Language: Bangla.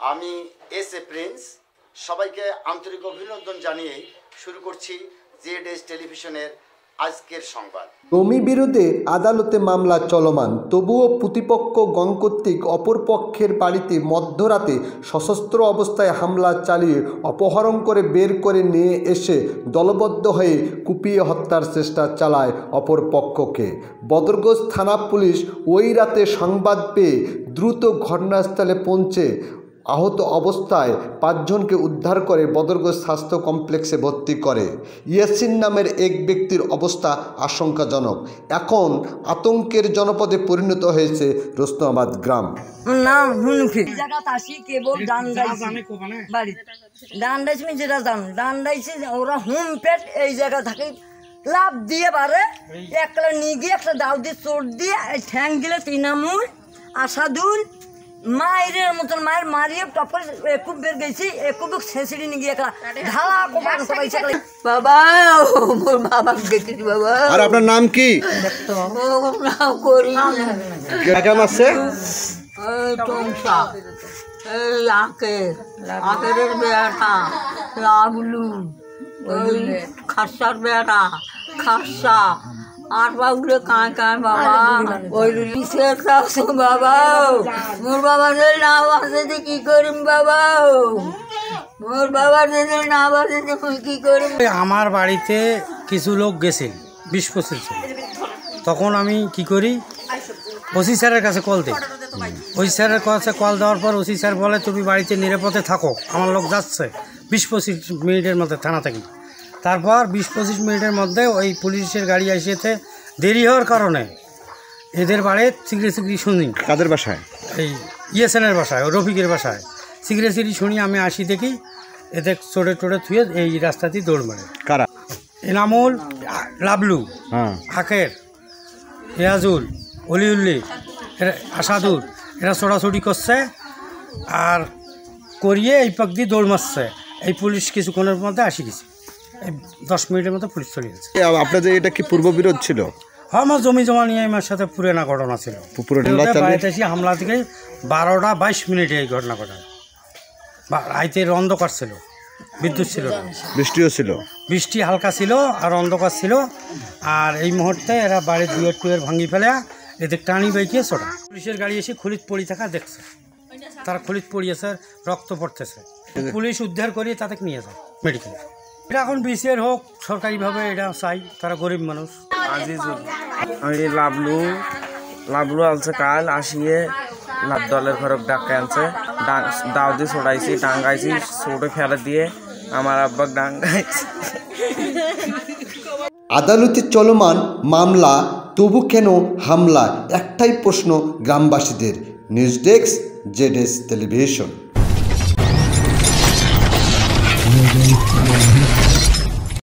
আমি এস এ প্রিন্স সবাইকে আন্তরিক অভিনন্দন জানিয়ে শুরু করছি জেডএস টেলিভিশনের আজকের সংবাদ। জমি বিরোধে আদালতে মামলা চলমান, তবুও প্রতিপক্ষ গণ কর্তৃক অপরপক্ষের বাড়িতে মধ্যরাতে সশস্ত্র অবস্থায় হামলা চালিয়ে অপহরণ করে বের করে নিয়ে এসে দলবদ্ধ হয়ে কুপিয়ে হত্যার চেষ্টা চালায় অপরপক্ষকে। বদরগঞ্জ থানা পুলিশ ওই রাতে সংবাদ পেয়ে দ্রুত ঘটনাস্থলে পৌঁছে আহত অবস্থায় 5 জনকে উদ্ধার করে বদরগঞ্জ স্বাস্থ্য কমপ্লেক্সে ভর্তি করে। ইয়াসিন নামের এক ব্যক্তির অবস্থা আশঙ্কাজনক। এখন আতঙ্কের জনপদে পরিণত হয়েছে রোস্তমাবাদ গ্রাম। নাম হুনফি জায়গা আসি কেবল ডান্ডাইছি যেটা জানো ডান্ডাইছি ওরা হুম পেট এই জায়গা থাকে লাভ দিয়ে পারে একটা নিয়ে গিয়ে একটা দাও দিয়ে চোট দিয়ে ঠ্যাং দিলে তৃণমূল আসাদুল মায়ের মতন মায়ের মারিয়ে টপর খুব বের গেছি খুব ছেঁচড়ি নিয়ে গিয়ে ঢালা কোপান সবাইছে বাবা মোর বাবা দেখেছি বাবা। আর আপনার নাম কি? নাম করি কেমন আছে? টংসা এই আকের বেটা লাবলু ওই খাসার বেটা খাসা আর বাবুরে কাঁয় কাঁয় বাবা ওই বাবা মোর বাবা যদি না বাঁচে কি করিম বাবা মোর বাবা যদি না বাঁচে কি করিম। আমার বাড়িতে কিছু লোক গেছিল 20-25 জন। তখন আমি কি করি ওসি স্যারের কাছে কল দিই। ওসি স্যারের কাছে কল দেওয়ার পর ওসি স্যার বলে তুমি বাড়িতে নিরাপদে থাকো, আমার লোক যাচ্ছে 20-25 মিনিটের মধ্যে থানা থেকে। তারপর 20-25 মিনিটের মধ্যে ওই পুলিশের গাড়ি এসেছে। দেরি হওয়ার কারণে এদের বাড়ি সিগড়ি শুনি। কাদের বাসায়? এই ইয়েসেনের বাসায়, রফিকের বাসায় সিগড়ি শুনি। আমি আসি দেখি এদের চড়ে টোড়ে থুয়ে এই রাস্তাতেই দৌড় মারে। কারা? এনামুল, লাবলু, আকের, রিয়াজুল, অলিউল্লি, আসাদুর এরা ছোড়াছুটি করছে আর করিয়ে এই পাক দিয়ে দৌড় মারছে। এই পুলিশ কিছুক্ষণের মধ্যে আসি গেছে, 10 মিনিটের মধ্যে পুলিশ চলে গেছে। আপনাদের এটা কি পূর্ব বিরোধ ছিল? হ্যাঁ, আমার জমি জমা নিয়ে আমার সাথে পুরানা ঘটনা ছিল। বাড়িতে এসে হামলা থেকে 12টা 22 মিনিটে এই ঘটনা ঘটায়। রাইতের অন্ধকার ছিল, বিদ্যুৎ ছিল না, বৃষ্টিও ছিল, বৃষ্টি হালকা ছিল আর অন্ধকার ছিল। আর এই মুহূর্তে এরা বাড়ির দুয়ের ভাঙি ফেলে এদের টানি বাইকে ছোটা। পুলিশের গাড়ি এসে খুলিত পড়ি থাকা দেখছে, তারা খুলিত পড়িয়েছে, রক্ত পড়তেছে। পুলিশ উদ্ধার করিয়ে তাদেরকে নিয়ে যায় মেডিকেলে। এটা এখন বিসিআর হোক, সরকারিভাবে এটা চাই, তারা গরিব মানুষ। আজিজুল, আমি লাবলু আলছে কাল আসিয়ে লাভ দলের ঘরক ডাকে আনছে, দাও দিয়ে ছোড়াইছি, ডাঙ্গাইছি, ছোটে ফেলে দিয়ে আমার আব্বা ডাঙ্গাইছি। আদালতে চলমান মামলা, তবু কেন হামলা? একটাই প্রশ্ন গ্রামবাসীদের। News desk, ZS television.